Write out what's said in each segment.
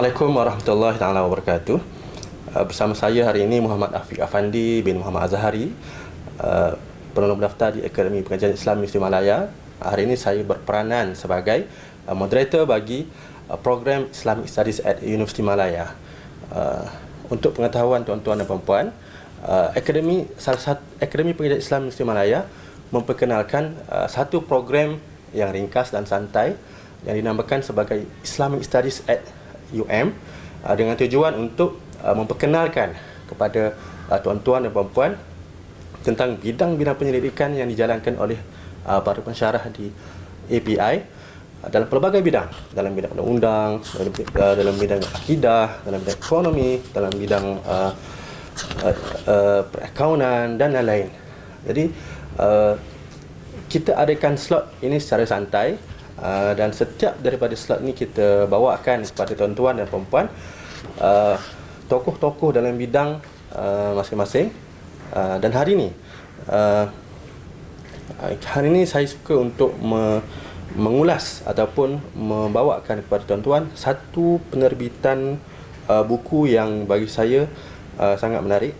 Assalamualaikum warahmatullahi taala wabarakatuh. Bersama saya hari ini Muhammad Afiq Afandi bin Muhammad Azhari, penolong pendaftar di Akademi Pengajian Islam Universiti Malaya. Hari ini saya berperanan sebagai moderator bagi program Islamic Studies at Universiti Malaya. Untuk pengetahuan tuan-tuan dan puan-puan, Akademi Pengajian Islam Universiti Malaya memperkenalkan satu program yang ringkas dan santai yang dinamakan sebagai Islamic Studies at UM, dengan tujuan untuk memperkenalkan kepada tuan-tuan dan puan-puan tentang bidang-bidang penyelidikan yang dijalankan oleh para pensyarah di API dalam pelbagai bidang, dalam bidang undang-undang, dalam bidang akidah, dalam bidang ekonomi, dalam bidang perakaunan dan lain-lain. Jadi kita adakan slot ini secara santai, dan setiap daripada slot ini kita bawakan kepada tuan-tuan dan puan-puan tokoh-tokoh dalam bidang masing-masing. Dan hari ini saya suka untuk mengulas ataupun membawakan kepada tuan-tuan satu penerbitan buku yang bagi saya sangat menarik,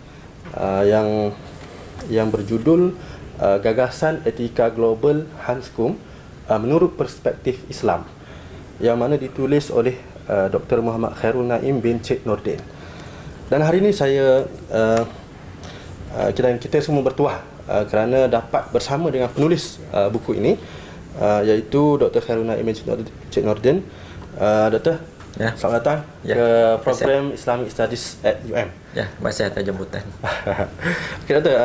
yang berjudul Gagasan Etika Global Hans Kung menurut perspektif Islam, yang mana ditulis oleh Dr. Muhammad Khairul Naim bin Cik Nordin. Dan hari ini kita semua bertuah kerana dapat bersama dengan penulis buku ini, iaitu Dr. Khairul Naim bin Cik Nordin. Doktor, ya, selamat datang ke program Islamic Studies at UM. Ya, terima kasih atas jemputan. Okay, Doktor,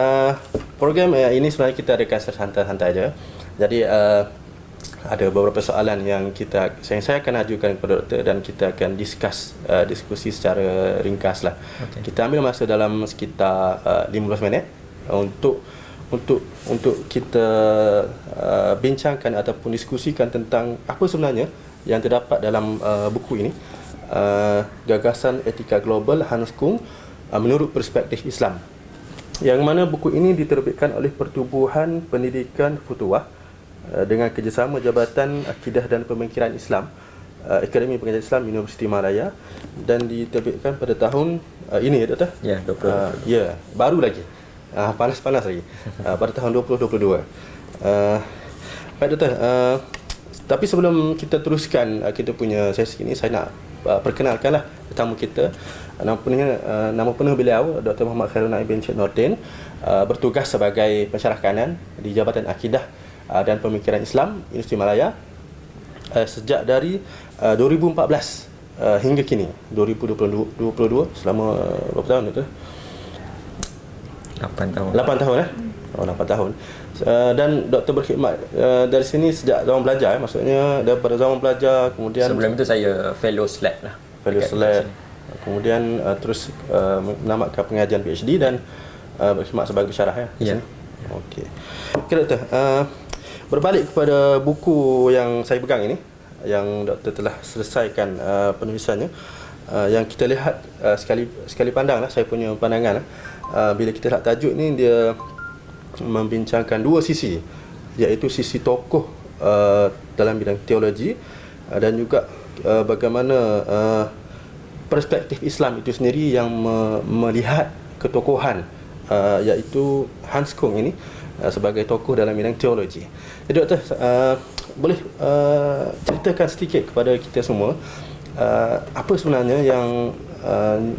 program ini sebenarnya kita adakan santai-santai saja. Jadi ada beberapa soalan yang saya akan ajukan kepada doktor dan kita akan diskusi secara ringkas lah. Okay. Kita ambil masa dalam sekitar 15 minit untuk kita bincangkan ataupun diskusikan tentang apa sebenarnya yang terdapat dalam buku ini, Gagasan Etika Global Hans Kung menurut perspektif Islam, yang mana buku ini diterbitkan oleh Pertubuhan Pendidikan Futuwah dengan kerjasama Jabatan Akidah dan Pemikiran Islam, Akademi Pengajian Islam Universiti Malaya, dan diterbitkan pada tahun ini, ya Doktor? Ya, 2022. Ya, baru lagi. Panas-panas lagi. Pada tahun 2022. Baik Doktor, tapi sebelum kita teruskan kita punya sesi ini, saya nak perkenalkanlah tetamu kita. Nama penuh beliau Dr. Muhammad Khairul Naim bin Cik Nordin, bertugas sebagai pensyarah kanan di Jabatan Akidah dan Pemikiran Islam Universiti Malaya sejak dari 2014 hingga kini 2022, selama berapa tahun itu? 8 tahun. 8 tahun. Oh, 8 tahun. Dan doktor berkhidmat dari sini sejak zaman belajar, maksudnya daripada zaman belajar, kemudian sebelum itu saya fellow SLAT lah. Fellow SLAT. Kemudian terus menamatkan pengajian PhD dan berkhidmat sebagai pensyarah, ya. Okey. Okey doktor, berbalik kepada buku yang saya pegang ini, yang doktor telah selesaikan penulisannya, yang kita lihat sekali pandang lah, saya punya pandangan bila kita lihat tajuk ni, dia membincangkan dua sisi, iaitu sisi tokoh dalam bidang teologi dan juga bagaimana perspektif Islam itu sendiri yang melihat ketokohan iaitu Hans Kung ini sebagai tokoh dalam bidang teologi. Jadi doktor, boleh ceritakan sedikit kepada kita semua apa sebenarnya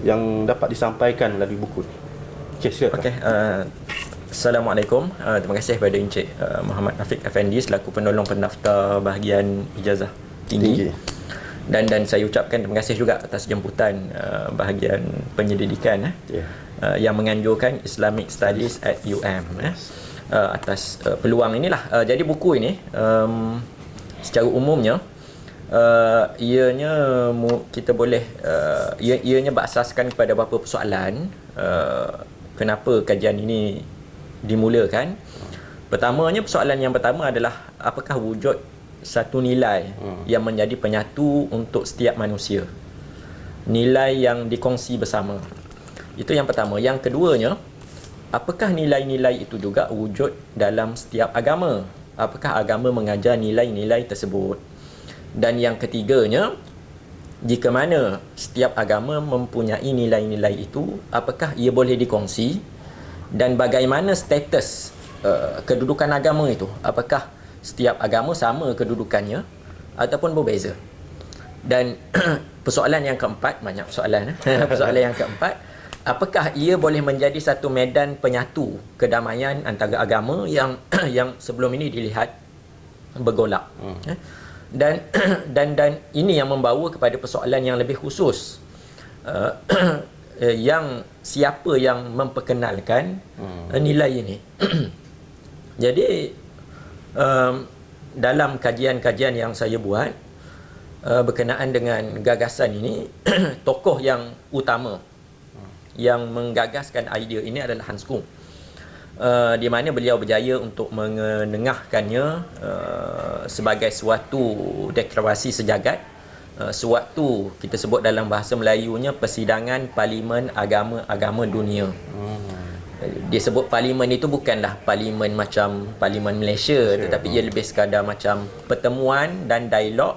yang dapat disampaikan melalui buku ini? Okey, Assalamualaikum. Terima kasih kepada Encik Muhammad Afiq Afandi selaku penolong pendaftar bahagian ijazah tinggi. Dan saya ucapkan terima kasih juga atas jemputan bahagian penyelidikan yang menganjurkan Islamic Studies at UM atas peluang inilah. Jadi buku ini secara umumnya kita boleh ianya berasaskan kepada beberapa persoalan kenapa kajian ini dimulakan. Persoalan yang pertama adalah apakah wujud satu nilai yang menjadi penyatu untuk setiap manusia, nilai yang dikongsi bersama. Itu yang pertama. Yang keduanya, apakah nilai-nilai itu juga wujud dalam setiap agama? Apakah agama mengajar nilai-nilai tersebut? Dan yang ketiganya, jika mana setiap agama mempunyai nilai-nilai itu, apakah ia boleh dikongsi dan bagaimana status kedudukan agama itu? Apakah setiap agama sama kedudukannya ataupun berbeza? Dan persoalan yang keempat, banyak persoalan. Persoalan yang keempat, apakah ia boleh menjadi satu medan penyatu kedamaian antara agama yang yang sebelum ini dilihat bergolak? Dan ini yang membawa kepada persoalan yang lebih khusus, yang siapa yang memperkenalkan nilai ini. Jadi dalam kajian-kajian yang saya buat berkenaan dengan gagasan ini, tokoh yang utama yang menggagaskan idea ini adalah Hans Kung, di mana beliau berjaya untuk menengahkannya sebagai suatu deklarasi sejagat, suatu kita sebut dalam bahasa Melayunya persidangan parlimen agama-agama dunia. Dia sebut parlimen itu bukanlah parlimen macam parlimen Malaysia, tetapi ia lebih sekadar macam pertemuan dan dialog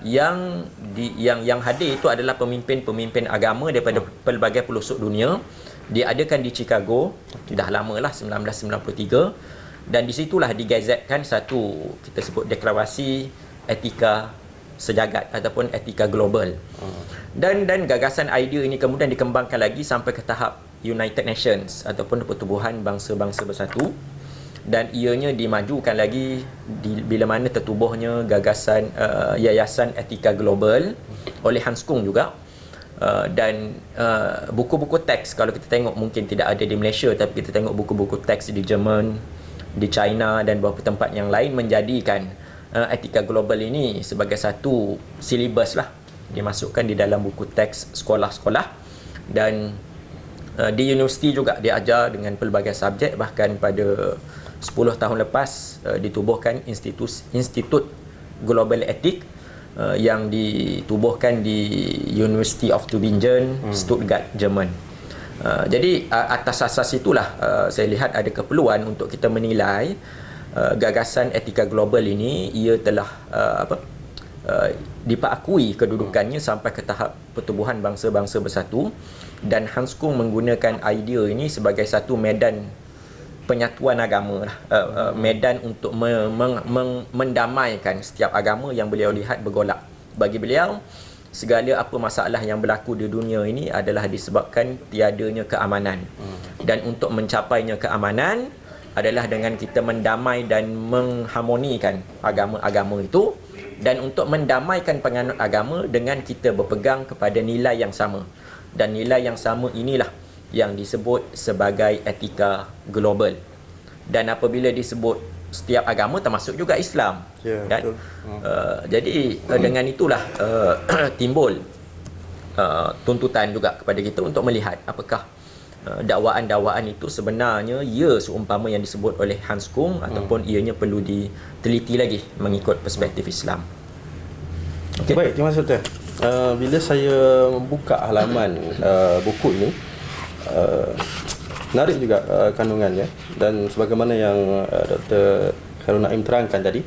yang hadir itu adalah pemimpin-pemimpin agama daripada pelbagai pelosok dunia. Diadakan di Chicago, dah lama lah, 1993, dan di situlah digazetkan satu kita sebut deklarasi etika sejagat ataupun etika global. Dan gagasan idea ini kemudian dikembangkan lagi sampai ke tahap United Nations ataupun Pertubuhan Bangsa-Bangsa Bersatu, dan ianya dimajukan lagi bila mana tertubuhnya gagasan Yayasan Etika Global oleh Hans Kung juga. Dan buku-buku teks, kalau kita tengok mungkin tidak ada di Malaysia, tapi kita tengok buku-buku teks di Jerman, di China dan beberapa tempat yang lain menjadikan etika global ini sebagai satu silibus lah, dimasukkan di dalam buku teks sekolah-sekolah. Dan di universiti juga diajar dengan pelbagai subjek. Bahkan pada 10 tahun lepas ditubuhkan Institut Global Etik yang ditubuhkan di University of Tübingen, Stuttgart, Jerman. Jadi atas asas itulah saya lihat ada keperluan untuk kita menilai gagasan etika global ini ia telah diakui kedudukannya sampai ke tahap Pertubuhan Bangsa-Bangsa Bersatu, dan Hans Kung menggunakan idea ini sebagai satu medan penyatuan agama, medan untuk mendamaikan setiap agama yang beliau lihat bergolak. Bagi beliau, segala apa masalah yang berlaku di dunia ini adalah disebabkan tiadanya keamanan. Dan untuk mencapainya keamanan adalah dengan kita mendamai dan mengharmonikan agama-agama itu, dan untuk mendamaikan penganut agama dengan kita berpegang kepada nilai yang sama. Dan nilai yang sama inilah yang disebut sebagai etika global. Dan apabila disebut setiap agama termasuk juga Islam, kan? Jadi dengan itulah timbul tuntutan juga kepada kita untuk melihat apakah dakwaan-dakwaan itu sebenarnya ia seumpama yang disebut oleh Hans Kung ataupun ianya perlu diteliti lagi mengikut perspektif Islam. Okay. Baik, terima kasih Dr. Bila saya membuka halaman buku ini, menarik juga kandungannya, dan sebagaimana yang Dr. Khairul Naim terangkan tadi,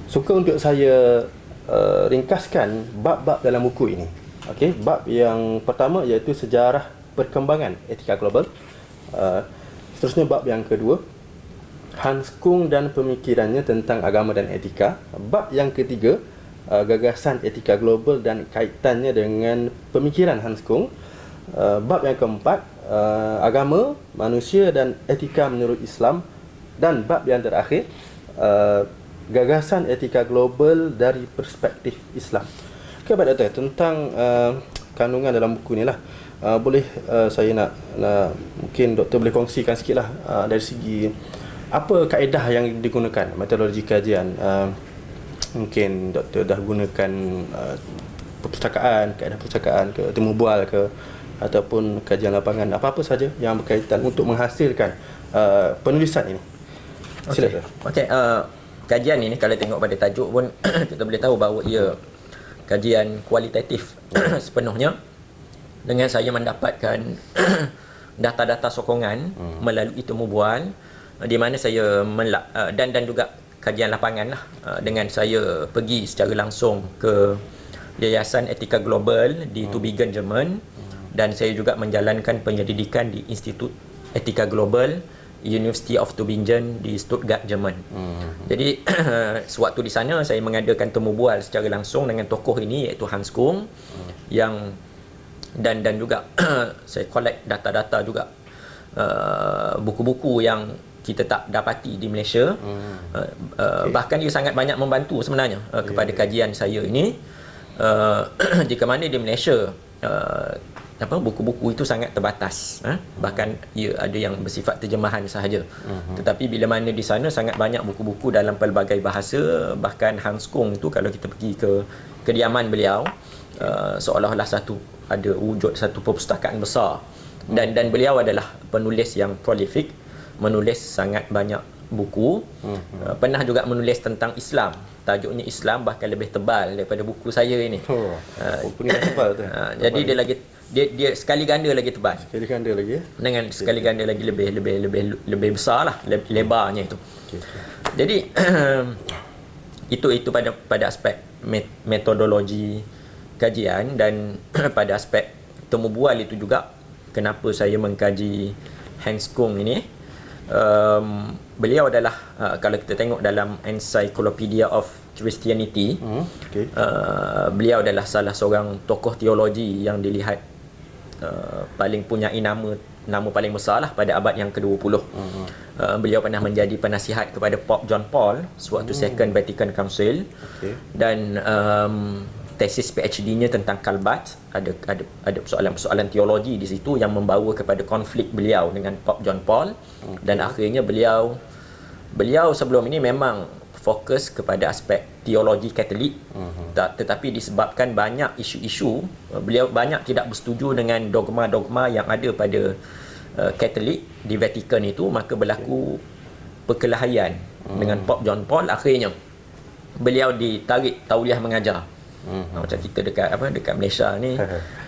suka untuk saya ringkaskan bab-bab dalam buku ini. Okey, bab yang pertama iaitu sejarah perkembangan etika global. Seterusnya bab yang kedua, Hans Kung dan pemikirannya tentang agama dan etika. Bab yang ketiga, gagasan etika global dan kaitannya dengan pemikiran Hans Kung. Bab yang keempat, agama, manusia dan etika menurut Islam. Dan bab yang terakhir, gagasan etika global dari perspektif Islam. Okay, Pak Doktor, tentang kandungan dalam buku ni lah, boleh saya nak mungkin Doktor boleh kongsikan sikit lah dari segi apa kaedah yang digunakan, metodologi kajian. Mungkin Doktor dah gunakan perpustakaan, kaedah perpustakaan ke, temu bual ke, ataupun kajian lapangan, apa-apa saja yang berkaitan untuk menghasilkan penulisan ini. Silakan. Okey, kajian ini kalau tengok pada tajuk pun kita boleh tahu bahawa ia kajian kualitatif sepenuhnya, dengan saya mendapatkan data-data sokongan melalui temu bual, di mana saya dan juga kajian lapangan lah, dengan saya pergi secara langsung ke Yayasan Etika Global di Tübingen, Jerman, dan saya juga menjalankan penyelidikan di Institut Etika Global University of Tübingen di Stuttgart, Jerman. Jadi sewaktu di sana saya mengadakan temu bual secara langsung dengan tokoh ini iaitu Hans Kung yang dan juga saya collect data-data juga buku-buku yang kita tak dapati di Malaysia. Bahkan dia sangat banyak membantu sebenarnya kepada kajian saya ini. Jika mana di Malaysia buku-buku itu sangat terbatas, bahkan ia ada yang bersifat terjemahan sahaja. Tetapi bila mana di sana sangat banyak buku-buku dalam pelbagai bahasa, bahkan Hans Kung itu kalau kita pergi ke kediaman beliau, seolah-olah ada wujud satu perpustakaan besar. Dan beliau adalah penulis yang prolific, menulis sangat banyak buku. Pernah juga menulis tentang Islam, tajuknya Islam, bahkan lebih tebal daripada buku saya ini. Buku ni tebal tu. Jadi dia sekali ganda lagi tebal. Sekali ganda lagi ya. Dengan sekali ganda lagi lebih besar lah lebarnya itu. Jadi itu pada aspek metodologi kajian, dan pada aspek temu bual itu juga kenapa saya mengkaji Hans Kung ini. Beliau adalah kalau kita tengok dalam Encyclopedia of Christianity, beliau adalah salah seorang tokoh teologi yang dilihat paling punyai nama paling besar lah pada abad yang ke-20. Beliau pernah menjadi penasihat kepada Pope John Paul sewaktu Second Vatican Council, dan tesis PhD-nya tentang Kalbat, ada persoalan teologi di situ yang membawa kepada konflik beliau dengan Pope John Paul. Dan akhirnya beliau sebelum ini memang fokus kepada aspek teologi Katolik, tetapi disebabkan banyak isu-isu, beliau banyak tidak bersetuju dengan dogma-dogma yang ada pada Katolik di Vatikan itu, maka berlaku perkelahian dengan Pope John Paul. Akhirnya beliau ditarik tauliah mengajar. Macam kita dekat Malaysia ni,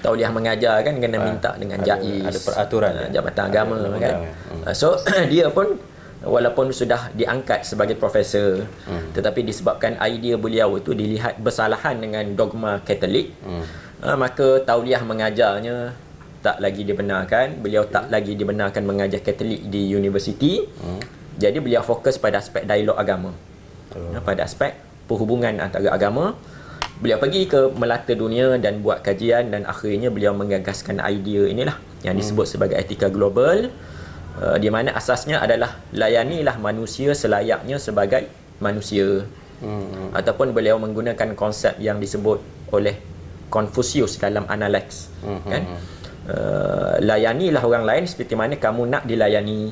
tauliah mengajar kan kena minta dengan JAIS, ada peraturan Jabatan Agama kan. So dia pun walaupun sudah diangkat sebagai profesor, tetapi disebabkan idea beliau itu dilihat bersalahan dengan dogma Katolik, maka tauliah mengajarnya tak lagi dibenarkan. Beliau tak lagi dibenarkan mengajar Katolik di universiti. Jadi beliau fokus pada aspek dialog agama, pada aspek perhubungan antara agama. Beliau pergi ke melata dunia dan buat kajian, dan akhirnya beliau menggagaskan idea inilah yang disebut sebagai etika global, di mana asasnya adalah layanilah manusia selayaknya sebagai manusia. Ataupun beliau menggunakan konsep yang disebut oleh Confucius dalam Analects, kan? Layanilah orang lain seperti mana kamu nak dilayani.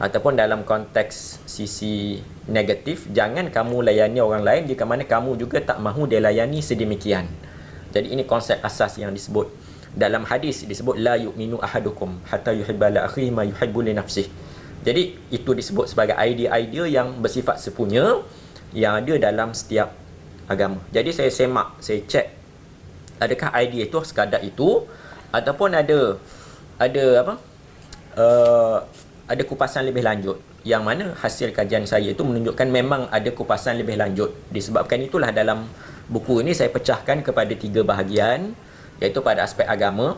Ataupun dalam konteks sisi negatif, jangan kamu layani orang lain jika mana kamu juga tak mahu dilayani sedemikian. Jadi ini konsep asas yang disebut dalam hadis, disebut la yu'minu ahadukum hatta yuhibba li akhihi ma yuhibbu li nafsihi. Jadi itu disebut sebagai idea-idea yang bersifat sepunya yang ada dalam setiap agama. Jadi saya semak, saya cek adakah idea itu sekadar itu, ataupun ada kupasan lebih lanjut, yang mana hasil kajian saya itu menunjukkan memang ada kupasan lebih lanjut. Disebabkan itulah dalam buku ini saya pecahkan kepada 3 bahagian, iaitu pada aspek agama,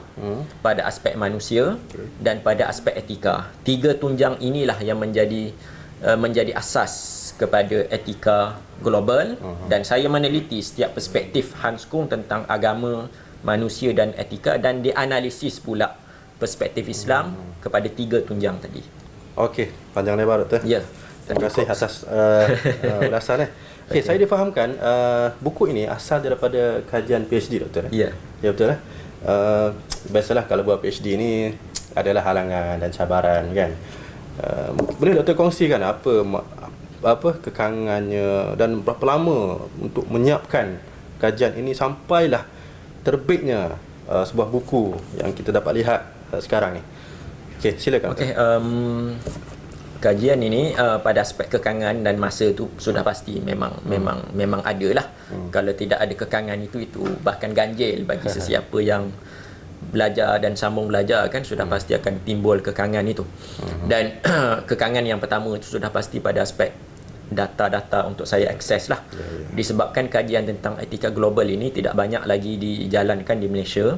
pada aspek manusia, dan pada aspek etika. 3 tunjang inilah yang menjadi asas kepada etika global. Dan saya meneliti setiap perspektif Hans Kung tentang agama, manusia dan etika, dan dianalisis pula perspektif Islam kepada 3 tunjang tadi. Okey, panjang lebar Doktor. Ya. Terima kasih atas ulasan. Okey, saya difahamkan buku ini asal daripada kajian PhD Doktor. Ya. Ya betul lah. Biasalah kalau buat PhD ni adalah halangan dan cabaran kan. Boleh Doktor kongsikan apa kekangannya dan berapa lama untuk menyiapkan kajian ini sampailah terbitnya sebuah buku yang kita dapat lihat sekarang ni. Okey, silakan. Okey, kajian ini pada aspek kekangan dan masa tu sudah pasti memang ada lah. Kalau tidak ada kekangan itu bahkan ganjil bagi sesiapa yang belajar dan sambung belajar kan, sudah pasti akan timbul kekangan itu. Dan kekangan yang pertama itu sudah pasti pada aspek data-data untuk saya akses lah. Disebabkan kajian tentang etika global ini tidak banyak lagi dijalankan di Malaysia.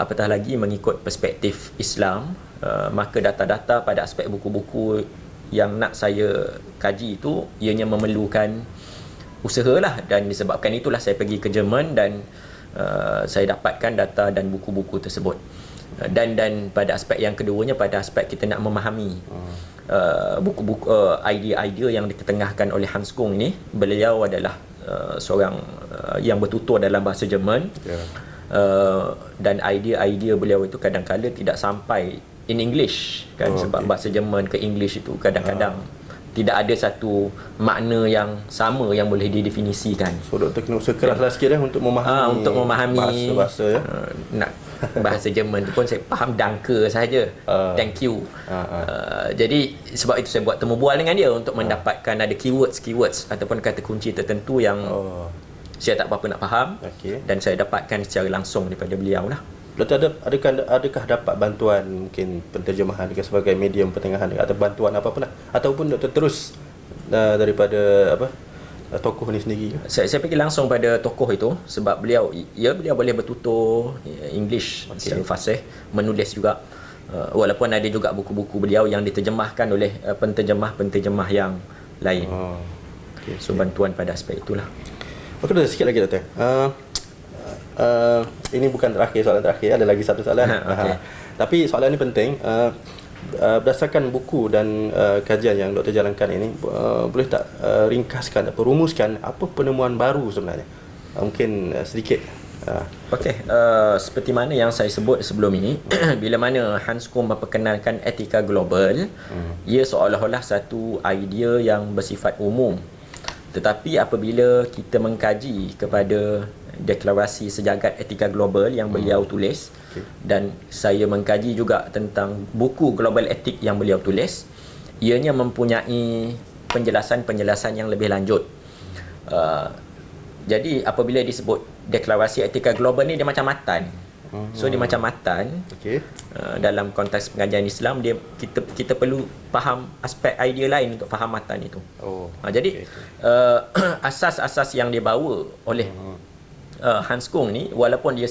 Apatah lagi mengikut perspektif Islam, maka data-data pada aspek buku-buku yang nak saya kaji itu ianya memerlukan usaha lah, dan disebabkan itulah saya pergi ke Jerman dan saya dapatkan data dan buku-buku tersebut. Dan pada aspek yang keduanya, pada aspek kita nak memahami buku-buku idea-idea yang diketengahkan oleh Hans Kung ini. Beliau adalah seorang yang bertutur dalam bahasa Jerman, dan idea-idea beliau itu kadang-kadang tidak sampai in English kan, sebab bahasa Jerman ke English itu kadang-kadang tidak ada satu makna yang sama yang boleh didefinisikan. So doktor kena usaha keraslah sikit untuk memahami bahasa-bahasa ya. Nak bahasa Jerman tu pun saya faham danke saja. Thank you. Jadi sebab itu saya buat temu bual dengan dia untuk mendapatkan ada keywords ataupun kata kunci tertentu yang saya tak berapa nak faham, dan saya dapatkan secara langsung daripada beliau lah. Doktor adakah dapat bantuan mungkin penterjemahan sebagai medium pertengahan atau bantuan apa-apa lah, ataupun doktor terus daripada tokoh ni sendiri? Saya pergi langsung pada tokoh itu sebab beliau boleh bertutur English secara fasih, menulis juga, walaupun ada juga buku-buku beliau yang diterjemahkan oleh penterjemah yang lain. So bantuan pada aspek itulah. Okey, doktor, sikit lagi doktor. Ini bukan soalan terakhir, ada lagi satu soalan. Tapi soalan ini penting. Berdasarkan buku dan kajian yang doktor jalankan ini, boleh tak ringkaskan atau rumuskan apa penemuan baru sebenarnya? Mungkin sedikit. Okey, seperti mana yang saya sebut sebelum ini, bila mana Hans Kung memperkenalkan etika global, ia seolah-olah satu idea yang bersifat umum. Tetapi apabila kita mengkaji kepada deklarasi sejagat etika global yang beliau tulis, dan saya mengkaji juga tentang buku global etik yang beliau tulis, ianya mempunyai penjelasan-penjelasan yang lebih lanjut. Jadi apabila disebut deklarasi etika global ni, dia macam matan. So dia macam matan. Dalam konteks pengajian Islam, kita perlu faham aspek idea lain untuk faham matan itu. Jadi asas-asas yang dibawa oleh Hans Kung ni, walaupun dia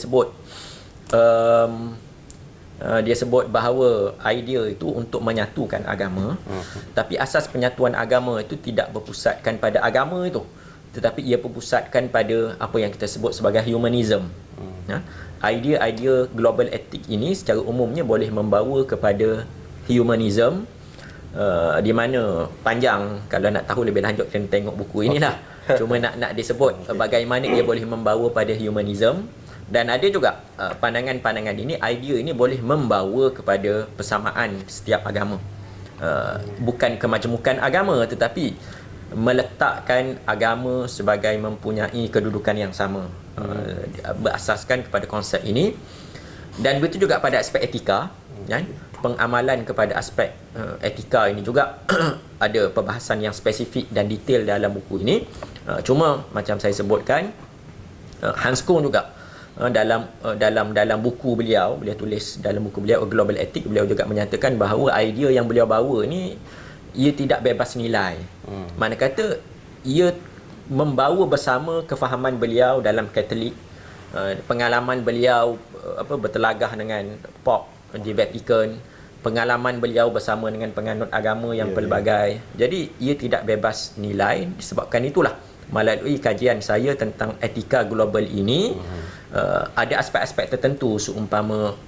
sebut bahawa idea itu untuk menyatukan agama, tapi asas penyatuan agama itu tidak berpusatkan pada agama itu, tetapi ia berpusatkan pada apa yang kita sebut sebagai humanism. Idea-idea global etik ini secara umumnya boleh membawa kepada humanism, di mana panjang, kalau nak tahu lebih lanjut kena tengok buku inilah. Cuma nak disebut bagaimana ia boleh membawa pada humanism. Dan ada juga pandangan-pandangan ini, idea ini boleh membawa kepada persamaan setiap agama. Bukan kemajemukan agama, tetapi meletakkan agama sebagai mempunyai kedudukan yang sama, berasaskan kepada konsep ini. Dan begitu juga pada aspek etika, kan? Pengamalan kepada aspek etika ini juga ada perbahasan yang spesifik dan detail dalam buku ini. Cuma macam saya sebutkan, Hans Kung juga dalam buku beliau tulis dalam buku beliau Global Ethic, beliau juga menyatakan bahawa idea yang beliau bawa ni ia tidak bebas nilai. Mana kata ia membawa bersama kefahaman beliau dalam Katolik, pengalaman beliau bertelagah dengan Pop di Vatican, pengalaman beliau bersama dengan penganut agama yang pelbagai. Jadi ia tidak bebas nilai. Disebabkan itulah melalui kajian saya tentang etika global ini, ada aspek-aspek tertentu seumpama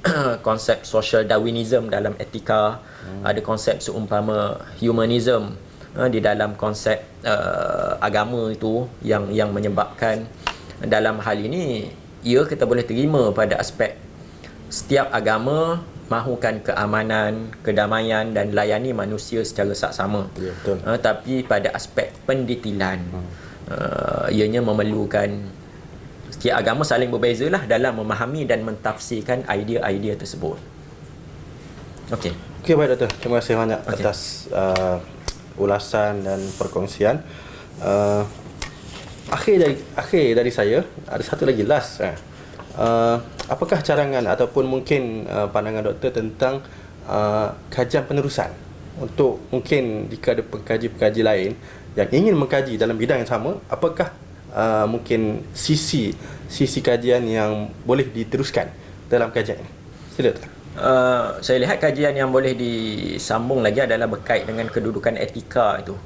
konsep social Darwinism dalam etika, ada konsep seumpama humanism di dalam konsep agama itu yang menyebabkan dalam hal ini ia kita boleh terima pada aspek setiap agama mahukan keamanan, kedamaian dan layani manusia secara saksama. Tapi pada aspek pendetilan, ianya memerlukan setiap agama saling berbezalah dalam memahami dan mentafsirkan idea-idea tersebut. Okey, baik doktor. Terima kasih banyak atas ulasan dan perkongsian. Akhir dari saya, ada satu lagi last. Apakah carangan ataupun mungkin pandangan doktor tentang kajian penerusan untuk mungkin jika ada pengkaji-pengkaji lain yang ingin mengkaji dalam bidang yang sama, apakah mungkin sisi kajian yang boleh diteruskan dalam kajian ini? Sila Tuan. Saya lihat kajian yang boleh disambung lagi adalah berkait dengan kedudukan etika itu.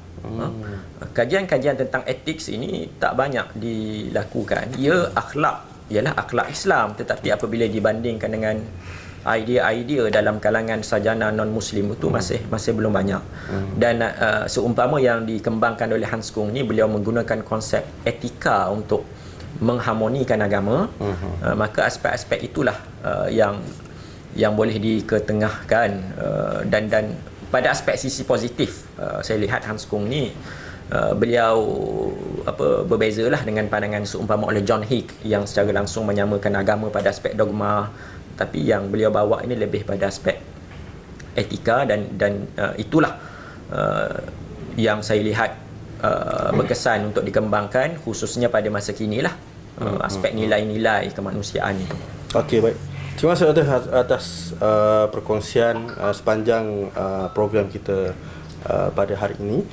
Kajian-kajian tentang etik ini tak banyak dilakukan. Ia ialah akhlak Islam, tetapi apabila dibandingkan dengan idea-idea dalam kalangan sarjana non-Muslim itu masih belum banyak. Dan seumpama yang dikembangkan oleh Hans Kung ni, beliau menggunakan konsep etika untuk mengharmonikan agama, maka aspek-aspek itulah yang boleh diketengahkan, dan pada aspek sisi positif saya lihat Hans Kung ni beliau berbezalah dengan pandangan seumpama oleh John Hick yang secara langsung menyamakan agama pada aspek dogma, tapi yang beliau bawa ini lebih pada aspek etika, dan itulah yang saya lihat berkesan untuk dikembangkan khususnya pada masa kini lah, aspek nilai-nilai kemanusiaan itu. Okey, baik. Terima kasih atas perkongsian sepanjang program kita pada hari ini.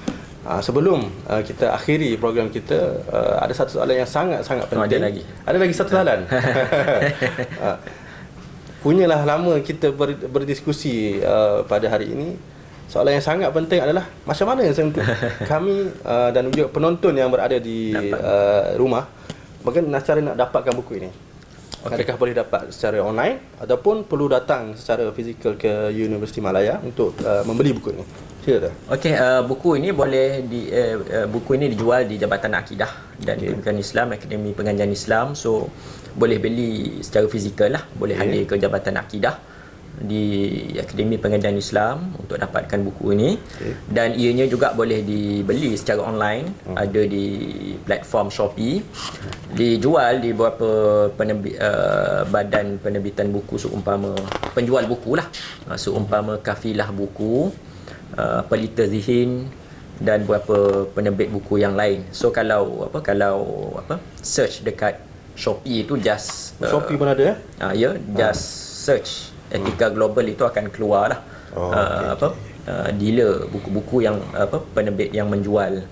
Sebelum kita akhiri program kita, ada satu soalan yang sangat-sangat penting. Ada lagi satu soalan. Punyalah lama kita berdiskusi pada hari ini. Soalan yang sangat penting adalah macam mana untuk kami dan juga penonton yang berada di rumah, bagaimana cara nak dapatkan buku ini? Adakah boleh dapat secara online ataupun perlu datang secara fizikal ke Universiti Malaya untuk membeli buku ini? Sila. Okey, buku ini buku ini dijual di Jabatan Akidah dan Pendidikan Islam, Akademi Pengajian Islam. So boleh beli secara fizikal lah, boleh hadir ke Jabatan Akidah di Akademi Pengajian Islam untuk dapatkan buku ini. Dan ianya juga boleh dibeli secara online, ada di platform Shopee, dijual di beberapa badan penerbitan buku seumpama penjual buku lah, seumpama Kafilah Buku, Pelita Zihin dan beberapa penerbit buku yang lain. So kalau search dekat Shopee itu just Shopee pun ada just search etika global itu akan keluar lah dealer buku-buku yang penerbit yang menjual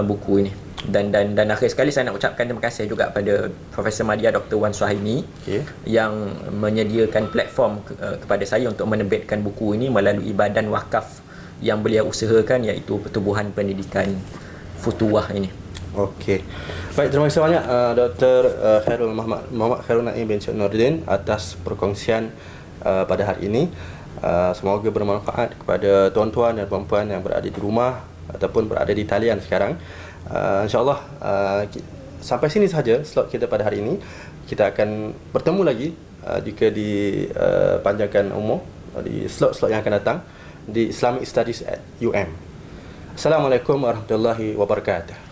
buku ini. Dan akhir sekali saya nak ucapkan terima kasih juga pada Profesor Madya Dr. Wan Suhaimi yang menyediakan platform kepada saya untuk menerbitkan buku ini melalui badan wakaf yang beliau usahakan, iaitu Pertubuhan Pendidikan Futuwah ini. Okey. Baik, terima kasih banyak Dr. Khairul Muhammad Khairul Naim bin Syed Nordin atas perkongsian pada hari ini. Semoga bermanfaat kepada tuan-tuan dan puan-puan yang berada di rumah ataupun berada di talian sekarang. InsyaAllah sampai sini sahaja slot kita pada hari ini. Kita akan bertemu lagi jika dipanjangkan umur di slot-slot yang akan datang di Islamic Studies at UM. Assalamualaikum warahmatullahi wabarakatuh.